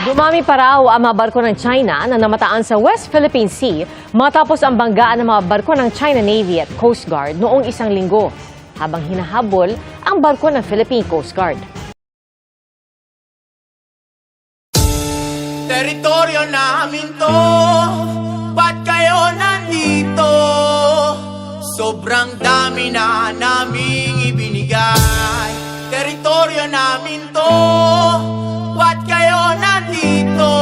Dumami pa raw ang mga barko ng China na namataan sa West Philippine Sea matapos ang banggaan ng mga barko ng China Navy at Coast Guard noong isang linggo, habang hinahabol ang barko ng Philippine Coast Guard. Teritoryo namin to, ba't kayo nandito? Sobrang dami na naming ibinigay. Teritoryo namin to, ba't kayo nandito?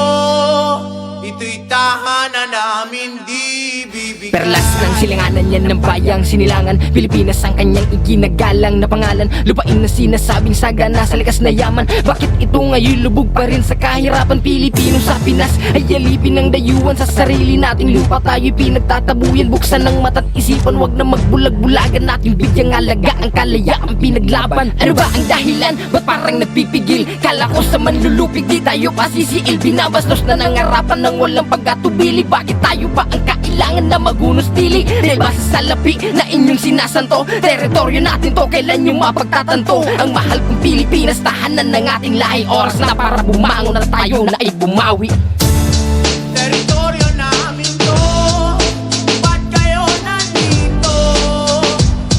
Ito'y tahanan namin, di bibigay. Perlas ng silanganan yan ng bayang sinilangan. Pilipinas ang kanyang iginagalang na pangalan. Lupain na sinasabing sagana sa likas na yaman. Bakit ito ngayon lubog pa rin sa kahirapan? Pilipino sa Pinas ay alipin ng dayuhan. Sa sarili nating lupa tayo'y pinagtatabuyan. Buksan ng mata't isipan, wag na magbulag-bulagan. Natin bigyang alaga ang kalayaang pinaglaban. Ano ba ang dahilan? Ba't parang nagpipigil? Kala ko sa manlulupig di tayo pasisiil. Binabastos na nangarapan ng walang pagkatubili. Bakit tayo pa ang kailangan na magunos dili? Dahil ba sa salapi na inyong sinasanto? Teritoryo natin to, kailan yung mapagtatanto? Ang mahal kong Pilipinas, tahanan ng ating lahi. Oras na para bumangon na tayo na ay bumawi. Teritoryo namin to, ba't kayo nandito?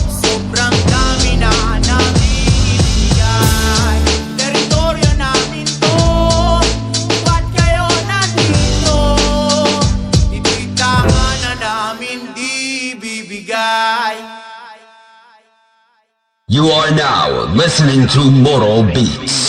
Sobrang dami na namin ibigay. Teritoryo namin to, ba't kayo nandito? Ito'y tahanan namin, di bibigay. You are now listening to Moro Beats.